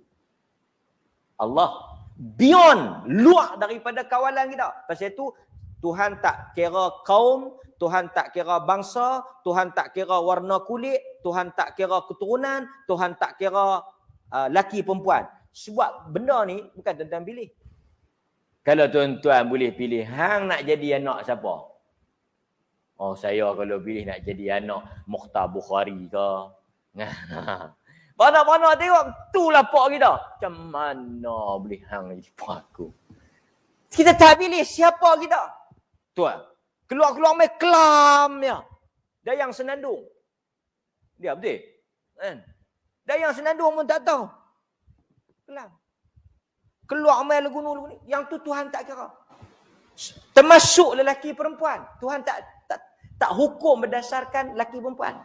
Allah. Beyond, luar daripada kawalan kita. Pasal itu Tuhan tak kira kaum, Tuhan tak kira bangsa, Tuhan tak kira warna kulit, Tuhan tak kira keturunan, Tuhan tak kira laki perempuan. Sebab benda ni bukan tuan-tuan pilih. Kalau tuan-tuan boleh pilih, hang nak jadi anak siapa? Oh, saya kalau pilih nak jadi anak Mukhtar Bukhari ke. Mana-mana tengok, tu lah pak kita. Macam mana boleh hang jadi pak aku? Kita tak pilih siapa kita. Tuan, keluar-keluar main kelam ya. Dayang senandung. Dia betul? Kan? Dayang senandung pun tak tahu. Kelam. Keluar main lagu ni. Yang tu Tuhan tak kira. Termasuk lelaki perempuan. Tuhan tak hukum berdasarkan lelaki perempuan.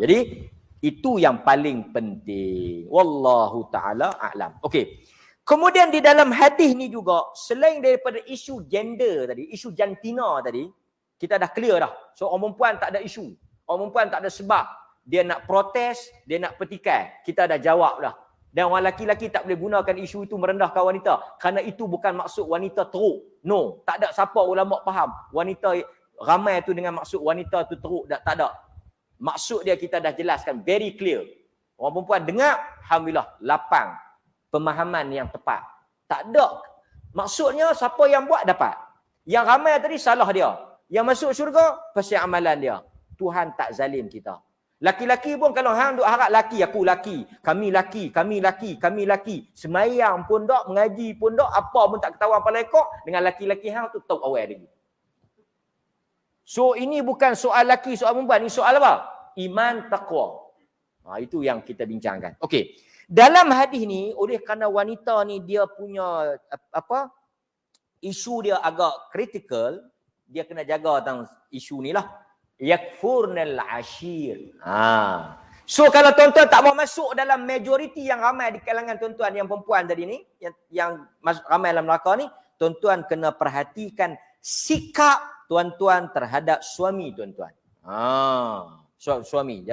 Jadi itu yang paling penting. Wallahu ta'ala a'lam. Okey. Kemudian di dalam hadis ni juga, selain daripada isu gender tadi, isu jantina tadi, kita dah clear dah. So orang perempuan tak ada isu. Orang perempuan tak ada sebab. Dia nak protes, dia nak petikai. Kita dah jawab dah. Dan orang lelaki-lelaki tak boleh gunakan isu itu merendahkan wanita. Kerana itu bukan maksud wanita teruk. No. Tak ada siapa ulama faham. Wanita ramai tu dengan maksud wanita tu teruk. Tak ada. Maksud dia kita dah jelaskan very clear. Orang perempuan dengar, alhamdulillah, lapang. Pemahaman yang tepat. Tak ada. Maksudnya siapa yang buat dapat. Yang ramai tadi salah dia. Yang masuk syurga, pasal amalan dia. Tuhan tak zalim kita. Laki-laki pun kalau hang duk harap laki, aku laki. Kami laki, kami laki, kami laki. Semayang pun tak, mengaji pun tak, apa pun tak ketahuan pada ekor. Dengan laki-laki hang tu tahu awal lagi. So ini bukan soal laki, soal perempuan. Ini soal apa? Iman, taqwa. Itu yang kita bincangkan. Okey. Dalam hadis ni, oleh kerana wanita ni dia punya isu dia agak kritikal, dia kena jaga tentang isu ni lah. Yakfurnal ashir. So kalau tuan-tuan tak mau masuk dalam majoriti yang ramai di kalangan tuan-tuan yang perempuan tadi ni, yang ramai dalam neraka ni, tuan-tuan kena perhatikan sikap tuan-tuan terhadap suami tuan-tuan. Suami.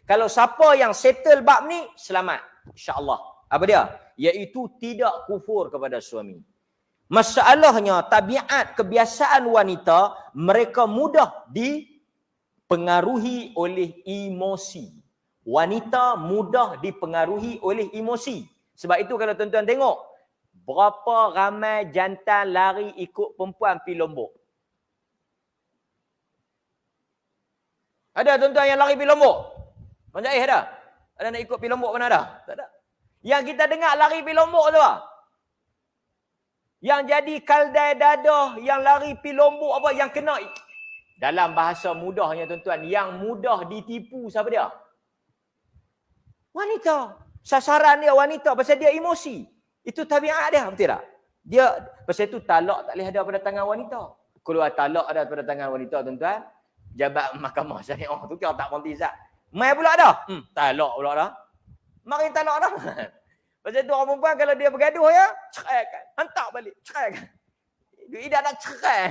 Kalau siapa yang settle bab ni, selamat. InsyaAllah. Apa dia? Iaitu tidak kufur kepada suami. Masalahnya, tabiat kebiasaan wanita, mereka mudah dipengaruhi oleh emosi. Wanita mudah dipengaruhi oleh emosi. Sebab itu kalau tuan-tuan tengok, berapa ramai jantan lari ikut perempuan pergi Lombok. Ada tuan-tuan yang lari pergi Lombok? Orang Jais ada? Ada nak ikut pergi Lombok mana ada? Tak ada. Yang kita dengar lari pergi Lombok tu apa? Yang jadi kaldai dadah, yang lari pergi Lombok apa? Yang kena. Dalam bahasa mudahnya tuan-tuan, yang mudah ditipu siapa dia? Wanita. Sasaran dia wanita pasal dia emosi. Itu tabiat dia, betul tak? Dia, pasal itu talak tak boleh ada pada tangan wanita. Kalau talak ada pada tangan wanita tuan-tuan, jabat mahkamah syariah tu kau tak kontizat. Mai pula dah. Talak pula dah. Mari talak dah. Pasal tu orang perempuan kalau dia bergaduh ya, ceraikan. Hantar balik, ceraikan. Dia nak cerai.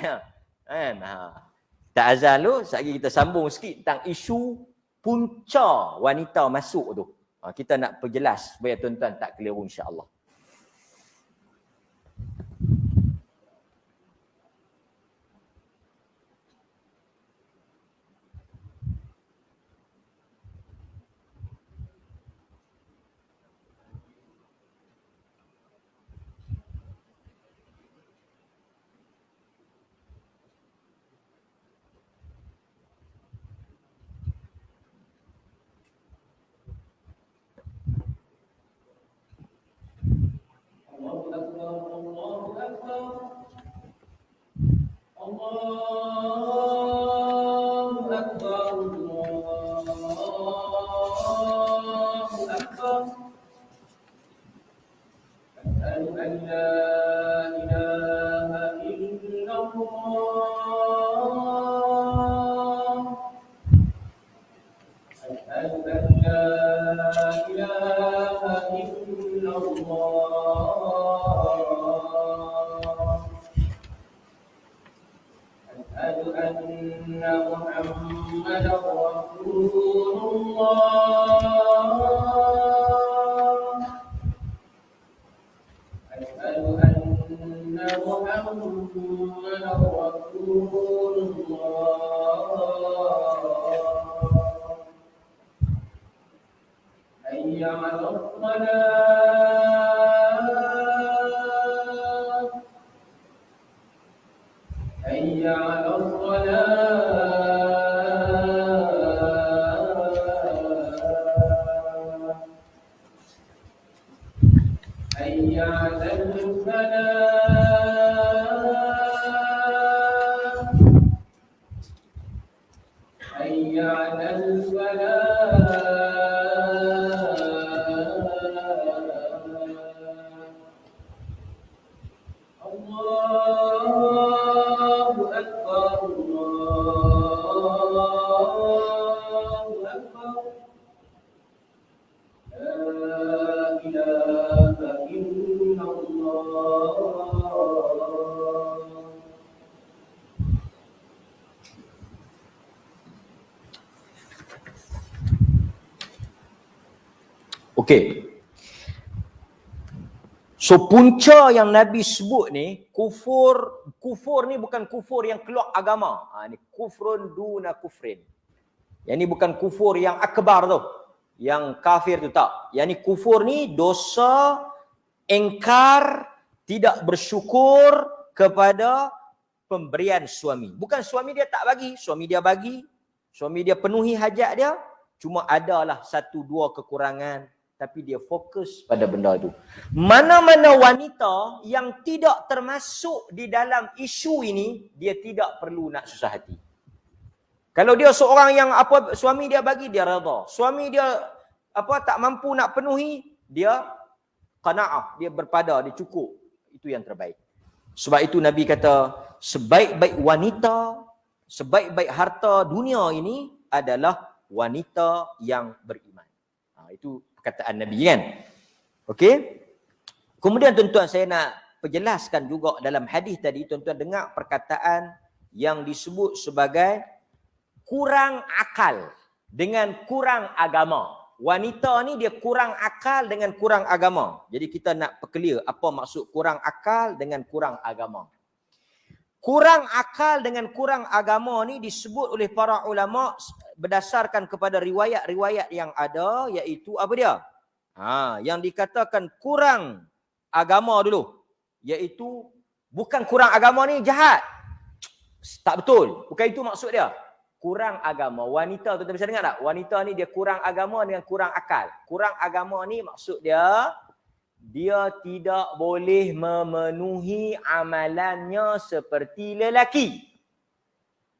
Kan? Tak azal lu, sekali kita sambung sikit tentang isu punca wanita masuk tu. Kita nak perjelas supaya tuan-tuan tak keliru insya-Allah. أكبر الله أكبر أشهد أن لا إله إلا الله أشهد أن لا إله إلا الله أشهد أن محمدا رسول الله أشهد أن محمدا رسول الله حي على الصلاة حي على الصلاة حي على الفلاح حي على الفلاح الله أكبر الله أكبر لا إله إلا الله. Okey. So punca yang Nabi sebut ni, kufur ni bukan kufur yang keluar agama. Ni kufrun duna kufrin. Yang ni bukan kufur yang akbar tu. Yang kafir tu tak. Yang ni kufur ni dosa engkar, tidak bersyukur kepada pemberian suami. Bukan suami dia tak bagi, suami dia bagi, suami dia penuhi hajat dia, cuma adalah satu dua kekurangan, tapi dia fokus pada benda itu. Mana-mana wanita yang tidak termasuk di dalam isu ini, dia tidak perlu nak susah hati. Kalau dia seorang yang suami dia bagi, dia redha. Suami dia tak mampu nak penuhi, dia qanaah, dia berpada, dia cukup. Itu yang terbaik. Sebab itu Nabi kata, sebaik-baik wanita, sebaik-baik harta dunia ini adalah wanita yang beriman. Itu perkataan Nabi kan. Okey. Kemudian tuan-tuan, saya nak perjelaskan juga dalam hadis tadi, tuan-tuan dengar perkataan yang disebut sebagai kurang akal dengan kurang agama. Wanita ni dia kurang akal dengan kurang agama. Jadi kita nak clear apa maksud kurang akal dengan kurang agama. Kurang akal dengan kurang agama ni disebut oleh para ulama berdasarkan kepada riwayat-riwayat yang ada, iaitu apa dia? Yang dikatakan kurang agama dulu, iaitu bukan kurang agama ni jahat. Tak betul. Bukan itu maksud dia. Kurang agama. Wanita, tuan-tuan bisa dengar tak? Wanita ni dia kurang agama dengan kurang akal. Kurang agama ni maksud dia tidak boleh memenuhi amalannya seperti lelaki.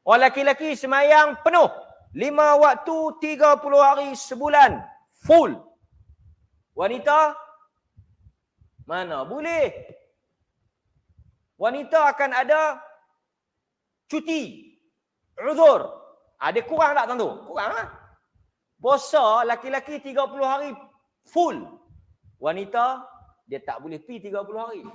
Orang lelaki semayang penuh. 5 waktu, 30 hari sebulan. Full. Wanita? Mana boleh. Wanita akan ada cuti. Uzur. Dia kurang tak tentu? Kurang lah. Puasa laki-laki 30 hari full. Wanita, dia tak boleh pergi 30 hari.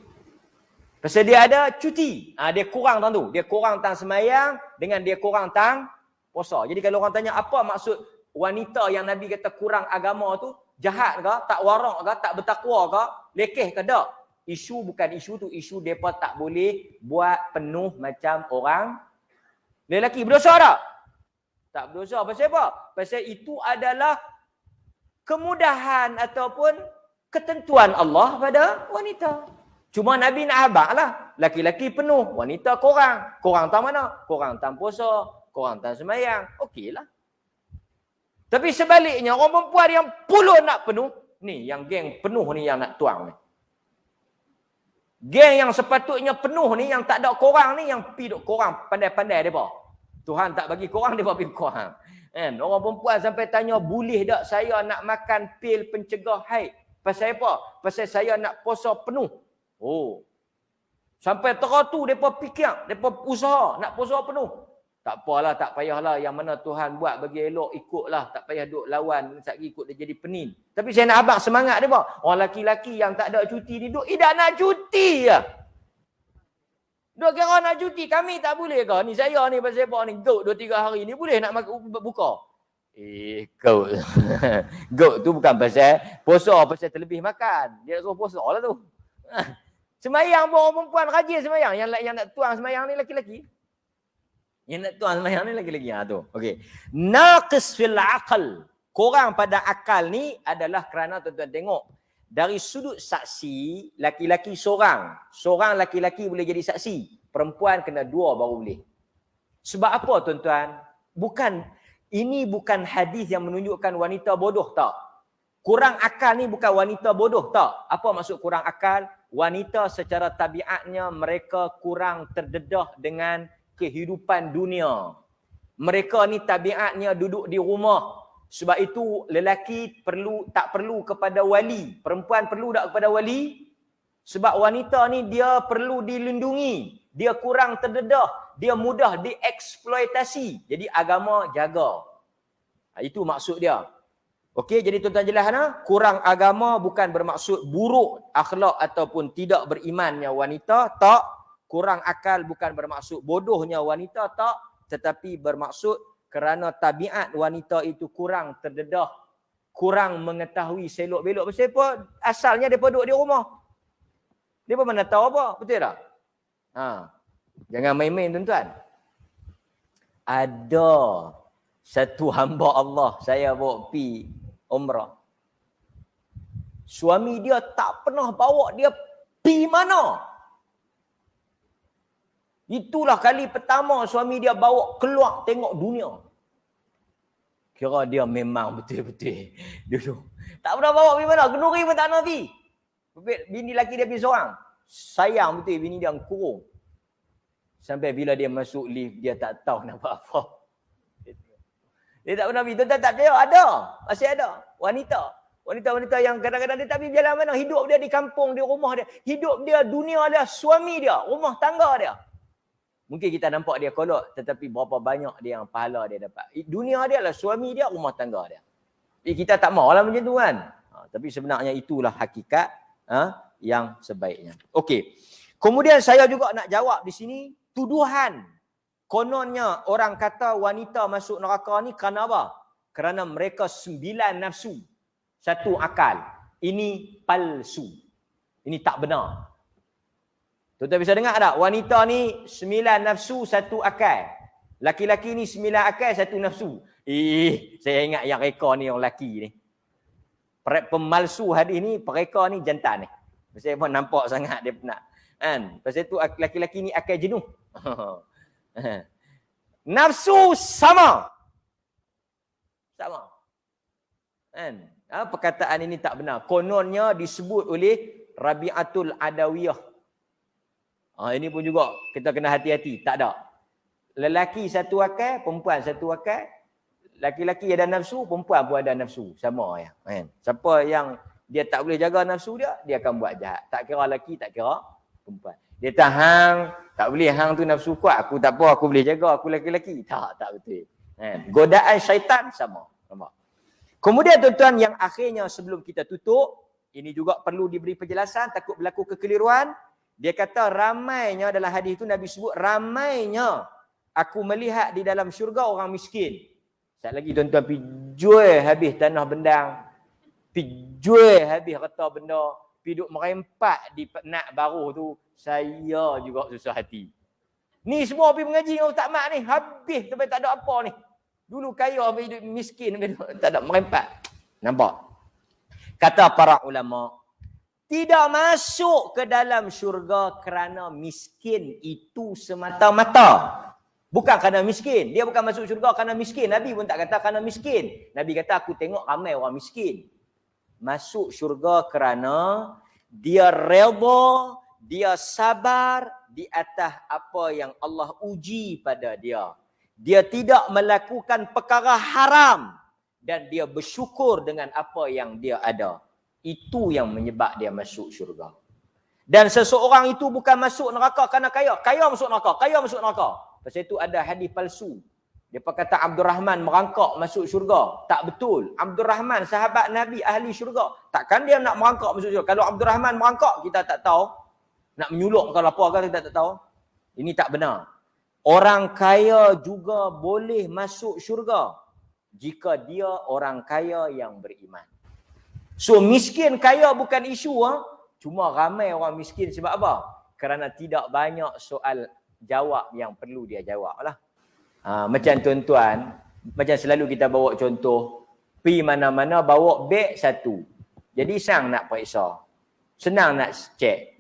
Pasal dia ada cuti. Dia kurang tentu. Dia kurang tang semayang dengan dia kurang tang puasa. Jadi kalau orang tanya apa maksud wanita yang Nabi kata kurang agama tu, jahat ke, tak warak ke, tak bertakwa ke, lekeh ke tak? Isu bukan isu tu, isu mereka tak boleh buat penuh macam orang lelaki. Berdosa tak? Tak berdosa. Pasal apa? Pasal itu adalah kemudahan ataupun ketentuan Allah pada wanita. Cuma Nabi nak habaq lah. Laki-laki penuh, wanita korang. Korang tak mana? Korang tak puasa, korang tak semayang. Okeylah. Tapi sebaliknya, orang perempuan yang puluh nak penuh, ni yang geng penuh ni yang nak tuang ni. Geng yang sepatutnya penuh ni, yang tak ada korang ni, yang pergi duk korang pandai-pandai mereka. Tuhan tak bagi korang, dia bagi korang. Kan? Orang perempuan sampai tanya, boleh tak saya nak makan pil pencegah haid? Pasal apa? Pasal saya nak puasa penuh. Oh. Sampai tera tu depa fikir, depa usaha nak puasa penuh. Tak apalah, tak payahlah, yang mana Tuhan buat bagi elok ikutlah, tak payah duk lawan, sekali ikut dia jadi penin. Tapi saya nak abang semangat depa. Orang laki-laki yang tak ada cuti ni duk idak nak cuti ya. Duk kira nak cuti, kami tak boleh ke? Ni saya ni pasal apa ni, gout 2-3 hari ni boleh nak buka. Gout. Gout tu bukan pasal puasa, pasal terlebih makan. Dia suruh puasa lah tu. Semayang pun orang perempuan rajin semayang. Yang nak tuang semayang ni laki-laki. Yang nak tuang semayang ni laki-laki. Ha tu. Okey. Naqis fil aql. Kurang pada akal ni adalah kerana tuan-tuan tengok. Dari sudut saksi, laki-laki seorang. Seorang laki-laki boleh jadi saksi. Perempuan kena 2 baru boleh. Sebab apa tuan-tuan? Ini bukan hadis yang menunjukkan wanita bodoh, tak. Kurang akal ni bukan wanita bodoh, tak. Apa maksud kurang akal? Wanita secara tabiatnya mereka kurang terdedah dengan kehidupan dunia. Mereka ni tabiatnya duduk di rumah. Sebab itu lelaki tak perlu kepada wali. Perempuan perlu tak kepada wali? Sebab wanita ni dia perlu dilindungi. Dia kurang terdedah. Dia mudah dieksploitasi. Jadi agama jaga. Itu maksud dia. Okey, jadi tuan-tuan jelas kurang agama bukan bermaksud buruk akhlak ataupun tidak berimannya wanita, tak. Kurang akal bukan bermaksud bodohnya wanita, tak. Tetapi bermaksud kerana tabiat wanita itu kurang terdedah, kurang mengetahui selok-belok. Pasal apa? Asalnya mereka duduk di rumah. Mereka mana tahu apa? Betul tak? Jangan main-main tuan-tuan. Ada satu hamba Allah saya bawa pergi umrah. Suami dia tak pernah bawa dia pergi mana. Itulah kali pertama suami dia bawa keluar tengok dunia. Kira dia memang betul-betul dulu. Tak pernah bawa pergi mana. Kenduri pun tak nak pergi. Bini laki dia pergi seorang. Sayang betul bini dia kurung. Sampai bila dia masuk lift, dia tak tahu nak buat apa. Dia tak pernah pergi. Tuan-tuan tak percaya? Ada. Masih ada. Wanita-wanita yang kadang-kadang dia tak pergi jalan mana. Hidup dia di kampung, di rumah dia. Hidup dia, dunia dia, suami dia, rumah tangga dia. Mungkin kita nampak dia kolot, tetapi berapa banyak dia yang pahala dia dapat. Dunia dia lah suami dia, rumah tangga dia. Kita tak maulah macam tu kan. Tapi sebenarnya itulah hakikat yang sebaiknya. Okey. Kemudian saya juga nak jawab di sini, tuduhan. Kononnya orang kata wanita masuk neraka ni kerana apa? Kerana mereka 9 nafsu, 1 akal. Ini palsu. Ini tak benar. Tuan-tuan bisa dengar tak? Wanita ni 9 nafsu, 1 akal. Laki-laki ni 9 akal, 1 nafsu. Saya ingat yang reka ni orang lelaki ni. Pemalsu hadis ni, pereka ni jantan ni. Saya pun nampak sangat dia penat. Kan? Pasal tu laki-laki ni akal jenuh. Nafsu sama. Kan? Perkataan ini tak benar. Kononnya disebut oleh Rabi'atul Adawiyah. Ini pun juga kita kena hati-hati. Tak ada. Lelaki 1 akal, perempuan 1 akal. Laki-laki ada nafsu, perempuan pun ada nafsu. Sama ya. Kan? Siapa yang dia tak boleh jaga nafsu dia, dia akan buat jahat. Tak kira lelaki, tak kira perempuan. Dia hang, tak boleh hang tu nafsu kuat. Aku tak apa, aku boleh jaga, aku lelaki. Tak betul. Godaan syaitan sama. Kemudian tuan-tuan yang akhirnya sebelum kita tutup, ini juga perlu diberi penjelasan, takut berlaku kekeliruan. Dia kata ramainya dalam hadis itu Nabi sebut ramainya aku melihat di dalam syurga orang miskin. Sekali lagi tuan-tuan pergi jual habis tanah bendang, pergi jual habis harta benda, pergi duk merempat di nak baru tu, saya juga susah hati. Ni semua pergi mengaji dengan Ustaz Mat ni, habis sampai tak ada apa ni. Dulu kaya habis hidup miskin, tak ada merempat. Nampak? Kata para ulama, tidak masuk ke dalam syurga kerana miskin itu semata-mata. Bukan kerana miskin. Dia bukan masuk syurga kerana miskin. Nabi pun tak kata kerana miskin. Nabi kata aku tengok ramai orang miskin. Masuk syurga kerana dia redha, dia sabar di atas apa yang Allah uji pada dia. dia tidak melakukan perkara haram dan dia bersyukur dengan apa yang dia ada. Itu yang menyebab dia masuk syurga. Dan seseorang itu bukan masuk neraka kerana kaya. Kaya masuk neraka, kaya masuk neraka. Pasal itu ada hadis palsu. Dia kata Abdul Rahman merangkak masuk syurga. Tak betul. Abdul Rahman sahabat Nabi ahli syurga. Takkan dia nak merangkak masuk syurga. Kalau Abdul Rahman merangkak, kita tak tahu. Nak menyuluk kalau apa kan kita tak tahu. Ini tak benar. Orang kaya juga boleh masuk syurga jika dia orang kaya yang beriman. So miskin kaya bukan isu. Cuma ramai orang miskin sebab apa? Kerana tidak banyak soal jawab yang perlu dia jawab lah. Macam tuan-tuan, macam selalu kita bawa contoh, pergi mana-mana bawa beg satu. Jadi senang nak periksa. Senang nak cek.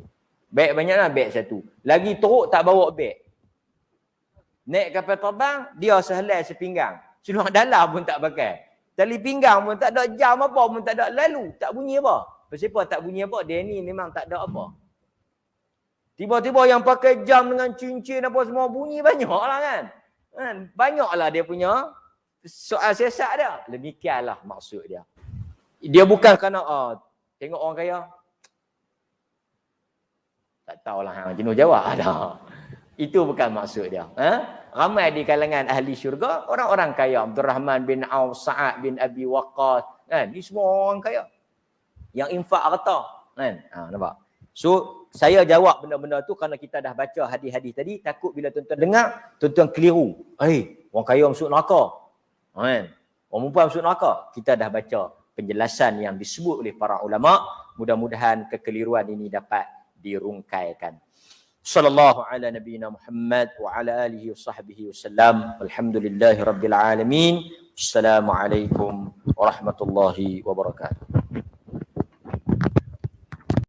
Beg banyaklah beg satu. Lagi teruk tak bawa beg. Naik kapal terbang, dia sehelai sepinggang. Seluar dalam pun tak pakai. Tali pinggang pun tak ada, jam apa pun tak ada. Lalu tak bunyi apa. Pasal apa tak bunyi apa? Dia ni memang tak ada apa. Tiba-tiba yang pakai jam dengan cincin apa semua bunyi banyak lah kan. Banyaklah dia punya soal siasat dia. Demikianlah maksud dia. Dia bukan kerana tengok orang kaya. Tak tahulah jenuh jawab dah. Itu bukan maksud dia. Ramai di kalangan ahli syurga orang-orang kaya. Abdul Rahman bin Auf, Sa'ad bin Abi Waqqas, kan? Ni semua orang kaya. Yang infak harta, kan? Nampak? So, saya jawab benda-benda tu kerana kita dah baca hadis-hadis tadi, takut bila tuan-tuan dengar, tuan-tuan keliru. Orang kaya masuk neraka. Kan? Orang perempuan masuk neraka. Kita dah baca penjelasan yang disebut oleh para ulama. Mudah-mudahan kekeliruan ini dapat dirungkaikan. Sallallahu ala nabiyyina Muhammad wa ala alihi wa sahbihi wasallam. Alhamdulillahi rabbil alamin. Assalamualaikum warahmatullahi wabarakatuh.